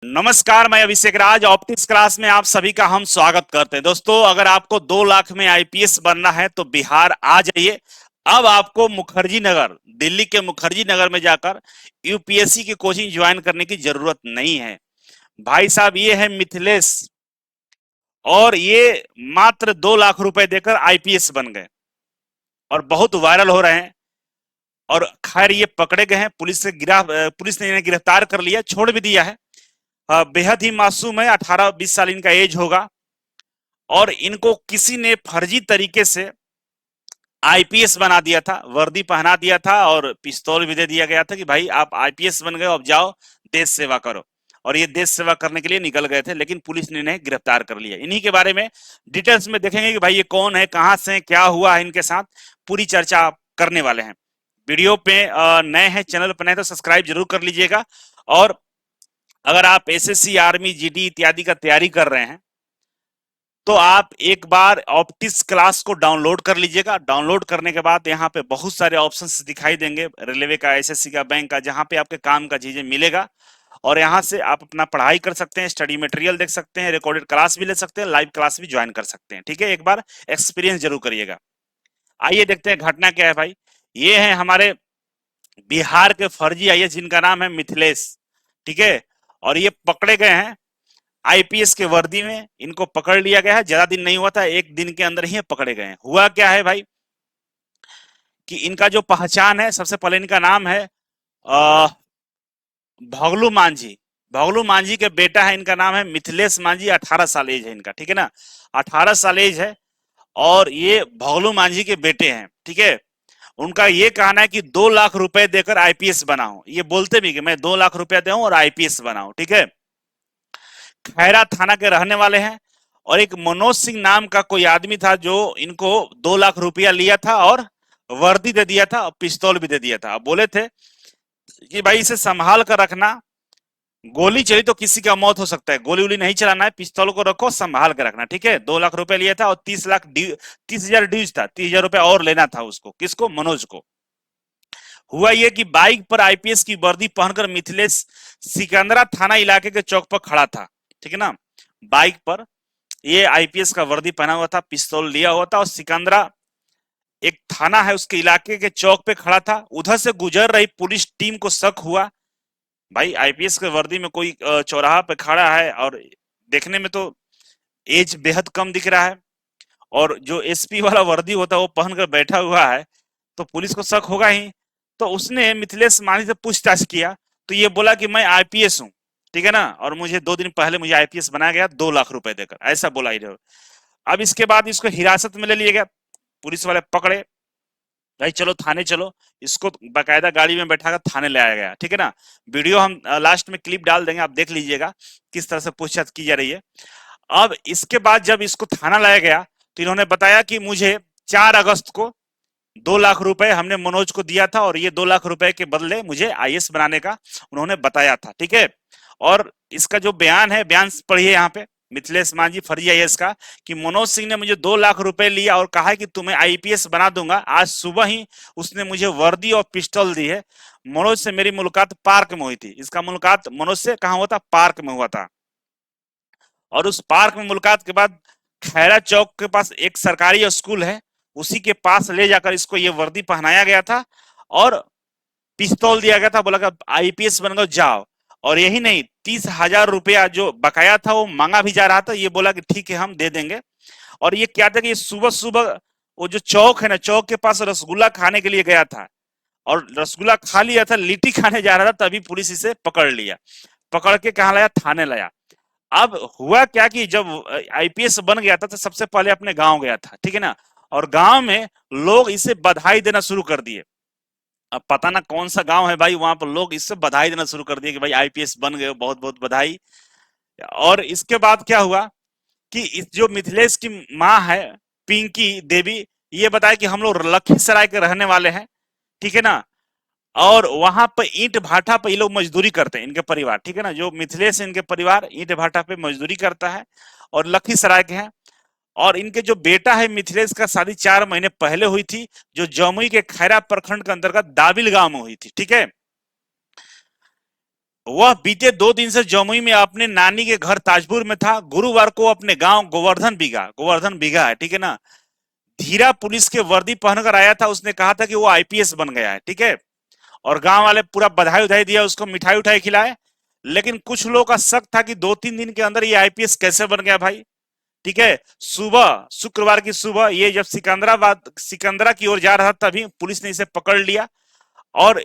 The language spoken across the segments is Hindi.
नमस्कार, मैं अभिषेक राज। ऑप्टिक्स क्लास में आप सभी का हम स्वागत करते हैं। दोस्तों, अगर आपको 2 लाख में आईपीएस बनना है तो बिहार आ जाइए। अब आपको मुखर्जी नगर, दिल्ली के मुखर्जी नगर में जाकर यूपीएससी की कोचिंग ज्वाइन करने की जरूरत नहीं है। भाई साहब, ये है मिथिलेश और ये मात्र 2 लाख रुपए देकर आईपीएस बन गए और बहुत वायरल हो रहे हैं। और खैर, ये पकड़े गए हैं, पुलिस ने इन्हें गिरफ्तार कर लिया, छोड़ भी दिया है। बेहद ही मासूम है, 18-20 साल इनका एज होगा और इनको किसी ने फर्जी तरीके से आईपीएस बना दिया था, वर्दी पहना दिया था और पिस्तौल भी दे दिया गया था कि भाई आप आईपीएस बन गए, अब जाओ देश सेवा करो। और ये देश सेवा करने के लिए निकल गए थे, लेकिन पुलिस ने इन्हें गिरफ्तार कर लिया। इन्हीं के बारे में डिटेल्स में देखेंगे कि भाई ये कौन है, कहां से, क्या हुआ है इनके साथ, पूरी चर्चा आप करने वाले हैं। वीडियो पे नए हैं, चैनल पर नए तो सब्सक्राइब जरूर कर लीजिएगा। और अगर आप एसएससी, आर्मी, जीडी इत्यादि का तैयारी कर रहे हैं तो आप एक बार ऑप्टिक्स क्लास को डाउनलोड कर लीजिएगा। डाउनलोड करने के बाद यहाँ पे बहुत सारे ऑप्शंस दिखाई देंगे, रेलवे का, एसएससी का, बैंक का, जहाँ पे आपके काम का चीजें मिलेगा। और यहाँ से आप अपना पढ़ाई कर सकते हैं, स्टडी मटेरियल देख सकते हैं, रिकॉर्डेड क्लास भी ले सकते हैं, लाइव क्लास भी ज्वाइन कर सकते हैं। ठीक है, एक बार एक्सपीरियंस जरूर करिएगा। आइए देखते हैं घटना क्या है भाई। ये है हमारे बिहार के फर्जी आईएएस जिनका नाम है मिथिलेश। ठीक है, और ये पकड़े गए हैं आईपीएस के वर्दी में। इनको पकड़ लिया गया है, ज्यादा दिन नहीं हुआ था, एक दिन के अंदर ही पकड़े गए हैं। हुआ क्या है भाई कि इनका जो पहचान है, सबसे पहले इनका नाम है भगलू मांझी। भगलू मांझी के बेटा है, इनका नाम है मिथिलेश मांझी। 18 साल एज है इनका, ठीक है ना, 18 साल एज है और ये भगलू मांझी के बेटे हैं। ठीक है, उनका ये कहना है कि 2 लाख रुपए देकर आईपीएस बना हूं। ये बोलते भी कि मैं 2 लाख रुपया दे और आईपीएस बना हूं। ठीक है, खैरा थाना के रहने वाले हैं। और एक मनोज सिंह नाम का कोई आदमी था जो इनको 2 लाख रुपया लिया था और वर्दी दे दिया था और पिस्तौल भी दे दिया था। बोले थे कि भाई इसे संभाल कर रखना, गोली चली तो किसी का मौत हो सकता है, गोली उली नहीं चलाना है, पिस्तौल को रखो, संभाल कर रखना। ठीक है, 2 लाख रुपए लिया था और 30,000 ड्यूज था, 30,000 रुपया और लेना था उसको। किसको? मनोज को। हुआ ये कि बाइक पर आईपीएस की वर्दी पहनकर मिथिलेश सिकंदरा थाना इलाके के चौक पर खड़ा था। ठीक है ना, बाइक पर ये आईपीएस का वर्दी पहना हुआ था, पिस्तौल लिया हुआ था और सिकंदरा एक थाना है उसके इलाके के चौक पे खड़ा था। उधर से गुजर रही पुलिस टीम को शक हुआ, भाई आईपीएस के वर्दी में कोई चौराहा पे खड़ा है और देखने में तो एज बेहद कम दिख रहा है और जो एसपी वाला वर्दी होता है वो पहनकर बैठा हुआ है, तो पुलिस को शक होगा ही। तो उसने मिथिलेश मानी से पूछताछ किया तो ये बोला कि मैं आईपीएस हूँ, ठीक है ना, और मुझे 2 दिन पहले मुझे आईपीएस बनाया गया 2 लाख रुपए देकर, ऐसा बोला ही। अब इसके बाद इसको हिरासत में ले लिया गया, पुलिस वाले पकड़े, भाई चलो थाने चलो। इसको बाकायदा गाड़ी में बैठाकर थाने ले आया गया। ठीक है ना, वीडियो हम लास्ट में क्लिप डाल देंगे, आप देख लीजिएगा किस तरह से पूछताछ की जा रही है। अब इसके बाद जब इसको थाना लाया गया तो इन्होंने बताया कि मुझे 4 अगस्त को 2 लाख रुपए हमने मनोज को दिया था और ये 2 लाख रुपए के बदले मुझे आईएएस बनाने का उन्होंने बताया था। ठीक है, और इसका जो बयान है, बयान पढ़िए यहाँ पे मिथिलेश मांझी फर्जी आईएएस का, कि मनोज सिंह ने मुझे 2 लाख रुपए लिया और कहा कि तुम्हें आईपीएस बना दूंगा। आज सुबह ही उसने मुझे वर्दी और पिस्टल दी है। मनोज से मेरी मुलाकात पार्क में हुई थी। इसका मुलाकात मनोज से कहाँ हुआ था? पार्क में हुआ था। और उस पार्क में मुलाकात के बाद खैरा चौक के पास एक सरकारी स्कूल है, उसी के पास ले जाकर इसको ये वर्दी पहनाया गया था और पिस्तौल दिया गया था, बोला कि आईपीएस बन गए, जाओ। और यही नहीं, 30,000 रुपया जो बकाया था वो मांगा भी जा रहा था। ये बोला कि ठीक है हम दे देंगे। और ये क्या था कि सुबह सुबह वो जो चौक है ना, चौक के पास रसगुल्ला खाने के लिए गया था और रसगुल्ला खा लिया था, लिट्टी खाने जा रहा था, तभी पुलिस इसे पकड़ लिया। पकड़ के कहाँ लाया? थाने लाया। अब हुआ क्या कि जब आईपीएस बन गया था तो सबसे पहले अपने गांव गया था, ठीक है ना, और गांव में लोग इसे बधाई देना शुरू कर दिए। अब पता ना कौन सा गांव है भाई, वहां पर लोग इससे बधाई देना शुरू कर दिए कि भाई आईपीएस बन गए, बहुत बहुत बधाई। और इसके बाद क्या हुआ कि इस जो मिथिलेश की माँ है पिंकी देवी, ये बताया कि हम लोग लखीसराय के रहने वाले हैं, ठीक है ना, और वहां पर ईंट भाटा पे ये लोग मजदूरी करते हैं, इनके परिवार, ठीक है ना, जो मिथिलेश इनके परिवार ईंट भाटा पे मजदूरी करता है और लखीसराय के हैं। और इनके जो बेटा है मिथिलेश का शादी 4 महीने पहले हुई थी, जो जमुई के खैरा प्रखंड के अंतर्गत दाबिल गांव में हुई थी। ठीक है, वह बीते 2 दिन से जमुई में अपने नानी के घर ताजपुर में था। गुरुवार को अपने गांव गोवर्धन बीघा है, ठीक है ना, धीरा पुलिस के वर्दी पहनकर आया था। उसने कहा था कि वो आईपीएस बन गया है, ठीक है, और गांव वाले पूरा बधाई उधाई दिया, उसको मिठाई उठाई खिलाए। लेकिन कुछ लोगों का शक था कि 2-3 दिन के अंदर ये आईपीएस कैसे बन गया भाई, ठीक है। सुबह शुक्रवार की सुबह ये जब सिकंदरा की ओर जा रहा था, तभी पुलिस ने इसे पकड़ लिया। और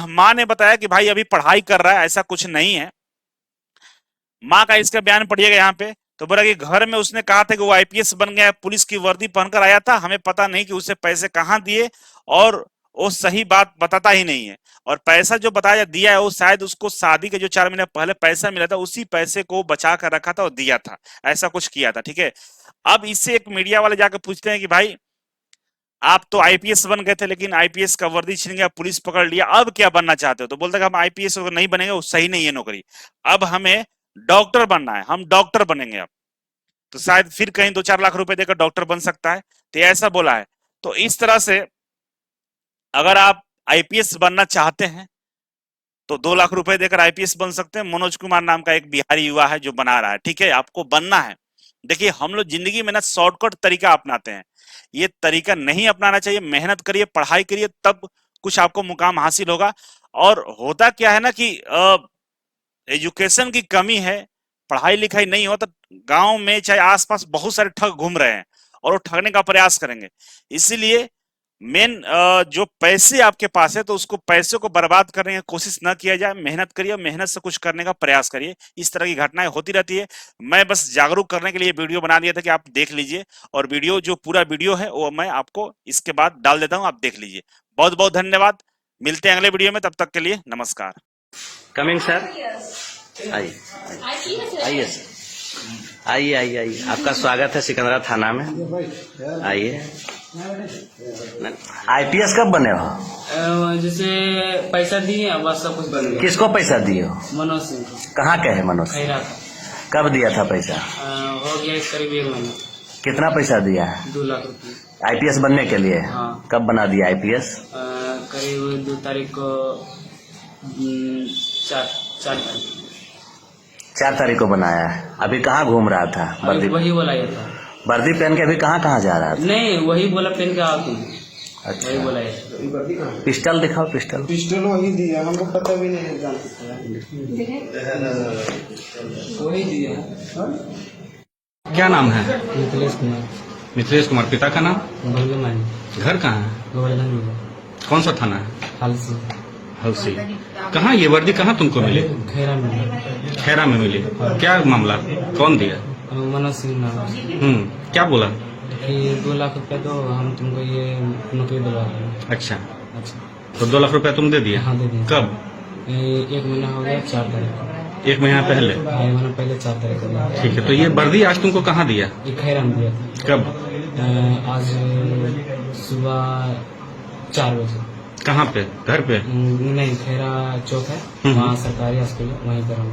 माँ ने बताया कि भाई अभी पढ़ाई कर रहा है, ऐसा कुछ नहीं है। माँ का इसका बयान पढ़िएगा यहाँ पे। तो बोला कि घर में उसने कहा था कि वो आईपीएस बन गया, पुलिस की वर्दी पहनकर आया था, हमें पता नहीं कि उसे पैसे कहाँ दिए, और वो सही बात बताता ही नहीं है। और पैसा जो बताया दिया है वो शायद उसको शादी के जो 4 महीने पहले पैसा मिला था, उसी पैसे को बचा कर रखा था और दिया था, ऐसा कुछ किया था, ठीक है। अब इससे एक मीडिया वाले जाकर पूछते हैं कि भाई आप तो आईपीएस बन गए थे, लेकिन आईपीएस का वर्दी छीन गया, पुलिस पकड़ लिया, अब क्या बनना चाहते हो? तो बोलते हैं हम आईपीएस नहीं बनेंगे, वो सही नहीं है नौकरी, अब हमें डॉक्टर बनना है, हम डॉक्टर बनेंगे अब। तो शायद फिर कहीं 2-4 लाख रुपए देकर डॉक्टर बन सकता है, तो ऐसा बोला है। तो इस तरह से अगर आप आईपीएस बनना चाहते हैं तो 2 लाख रुपए देकर आईपीएस बन सकते हैं। मनोज कुमार नाम का एक बिहारी युवा है जो बना रहा है, ठीक है, आपको बनना है। देखिए हम लोग जिंदगी में ना शॉर्टकट तरीका अपनाते हैं, ये तरीका नहीं अपनाना चाहिए। मेहनत करिए, पढ़ाई करिए, तब कुछ आपको मुकाम हासिल होगा। और होता क्या है ना कि एजुकेशन की कमी है, पढ़ाई लिखाई नहीं हो, तो गांव में चाहे आसपास बहुत सारे ठग घूम रहे हैं और वो ठगने का प्रयास करेंगे। इसीलिए मेन जो पैसे आपके पास है तो उसको पैसे को बर्बाद करने की कोशिश ना किया जाए। मेहनत करिए, मेहनत से कुछ करने का प्रयास करिए। इस तरह की घटनाएं होती रहती है। मैं बस जागरूक करने के लिए वीडियो बना दिया था कि आप देख लीजिए, और वीडियो जो पूरा वीडियो है वो मैं आपको इसके बाद डाल देता हूं, आप देख लीजिए। बहुत बहुत धन्यवाद, मिलते हैं अगले वीडियो में, तब तक के लिए नमस्कार। कमिंग सर, आइए आइए सर, आइए आइए आइए, आपका स्वागत है सिकंदरा थाना में, आइए। आईपीएस कब बने हो? जैसे पैसा दिए बस सब कुछ बन गया। किसको पैसा दिए हो? मनोज सिंह को। कहाँ के है मनोज सिंह? खैरा। कब दिया था पैसा? हो गया इस करीब 1 महीना। कितना पैसा दिया है? 2 लाख रुपये। आईपीएस बनने के लिए? हाँ। कब बना दिया आईपीएस? करीब 2 तारीख को, 4 तारीख को बनाया है। अभी कहाँ घूम रहा था? वर्दी वही बोला ये था। वर्दी पहन के अभी कहाँ कहाँ जा रहा था? नहीं, वही बोला पहन के आओ तुम। अच्छा, वही बोला ये। पिस्टल दिखाओ, पिस्टल। पिस्टल वही दिया, हमको पता भी नहीं है, वही दिया। क्या नाम है? मिथिलेश कुमार। मिथिलेश कुमार। पिता का नाम? भोले मानी। घर कहाँ है? गोवर्धन। कौन सा थाना है? हालसी। हलसी। कहाँ ये वर्दी कहाँ तुमको मिली? खैरा में। खैरा में मिली। क्या मामला, कौन दिया? मनोज सिंह नाम। क्या बोला? कि 2 लाख रुपए दो, हम तुमको ये नौकरी दिलवा देंगे। अच्छा, अच्छा। तो 2 लाख रुपया तुम दे दिए? हाँ दे दिए। कब? 1 महीना हो गया, 4 तारीख को। 1 महीना पहले? 1 महीना पहले 4 तारीख को दिया। ठीक है, तो ये वर्दी आज तुमको कहाँ दिया? ये खैरा में दिया था। कब? आज सुबह 4 बजे। कहाँ पे? घर पे? नहीं, खैरा चौक है, वहाँ सरकारी हॉस्पिटल, वहीं पर हम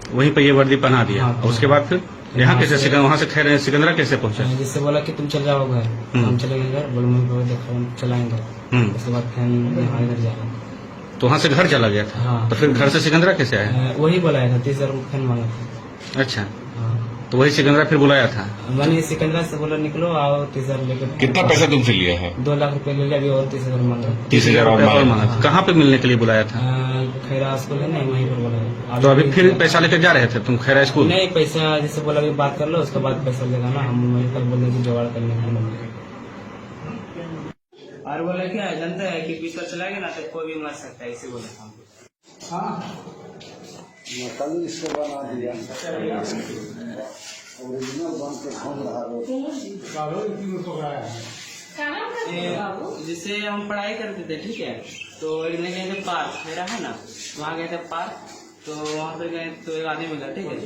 वहीं पे ये वर्दी पहना दिया। हाँ, उसके बाद फिर यहाँ कैसे, वहाँ से खैर सिकंदरा कैसे पहुँचा? जिससे बोला कि तुम चल जाओ घर, हम चले गए घर, बोले मुझे देखो हम चलाएंगे। उसके बाद फिर यहाँ घर जा रहे हैं। तो वहाँ से घर चला गया था? हाँ। तो फिर घर से सिकंदरा कैसे आया? वही बुलाया था, 30,000 रुपये मांगा था। अच्छा, हाँ। तो वही सिकंदरा फिर बुलाया था? मैंने सिकंदरा से बोला निकलो आओ, 30,000 लेकर। कितना पैसा तुमसे लिया है? 2 लाख रुपए ले लिया, अभी और 30,000 मांगा। 30,000 और मांगा। कहाँ पे मिलने के लिए बुलाया था? खैरा स्कूल है ना, वहीं पर बोला। तो अभी फिर पैसा लेकर जा रहे थे तुम खैरा स्कूल? नहीं, पैसा जैसे बोला अभी बात कर लो, उसके बाद पैसा लेगा ना, हम वहीं पर बोले कि जुगाड़ करने के लिए। और बोला क्या जानते हैं कि पिस्टल चलाएंगे ना तो कोई भी मर सकता है, इसे बोला था। हाँ, कल इसको बना दिया, ओरिजिनल बन के घूम रहा है। जिससे हम पढ़ाई करते थे, ठीक है, तो एक दिन गए थे पार्क, मेरा है ना, वहाँ गए थे पार्क, तो वहाँ पे गए तो एक आदमी मिला, ठीक है,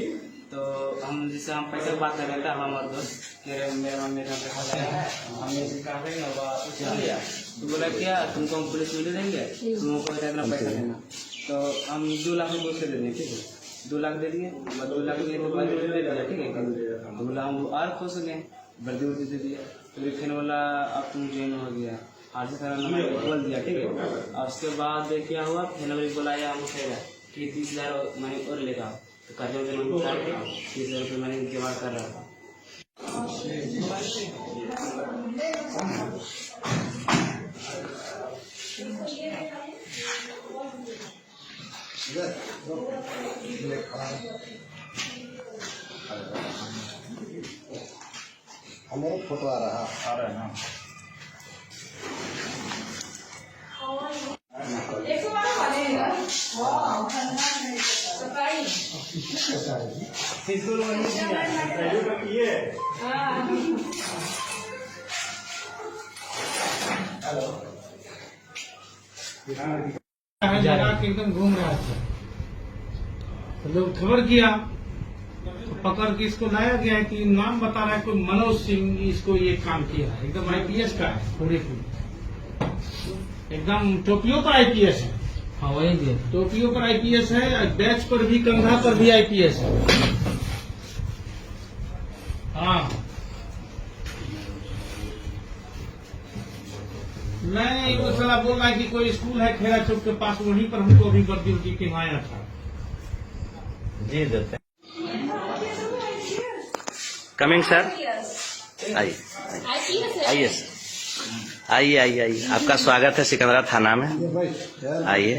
तो हम जिससे हम पैसे बात कर रहे थे, हमारे दोस्त मेरा मम्मी का हमने कहा लिया, तो बोला क्या तुमको हम पुलिस में दे देंगे, तुमको इतना पैसा देना। तो हम 2 लाख रुपये से दे देंगे, ठीक है, 2 लाख दे दिए, 2 लाख दे दिया, ठीक है। तो बोला हम और खुश हो गए, वर्दी वर्दी दे दिया। तो फिर बोला अब तुम ज्वाइन हो गया, आज से नंबर बोल दिया, ठीक है। और उसके बाद क्या हुआ, फिर बुलाया हम खैरा, कि 30,000 मैंने और लेगा, तो कर्जा उसे मैंने उतार के 30,000 रुपये मैंने जुगाड़ कर रहा था। हमारा फोटो आ रहा है ना। जगह के एकदम घूम रहा था, तो लोग खबर किया, तो पकड़ के इसको लाया गया है कि नाम बता रहा है कोई मनोज सिंह, इसको ये काम किया है, एकदम आईपीएस का है, पूरे एकदम टोपियों पर आईपीएस है। हाँ वही दिया, टोपियों पर आईपीएस है, बैच पर भी, कंधा पर भी आईपीएस है। हाँ नहीं, वो साला बोल रहा है कि कोई स्कूल है खेड़ा चौक के पास, वहीं पर हमको अभी वर्दी उनकी टिमाया था। जी देते हैं। कमिंग सर, आइए आइए सर, आइए आइए आइए, आपका स्वागत है सिकंदरा थाना में, ये भाई यार आइए।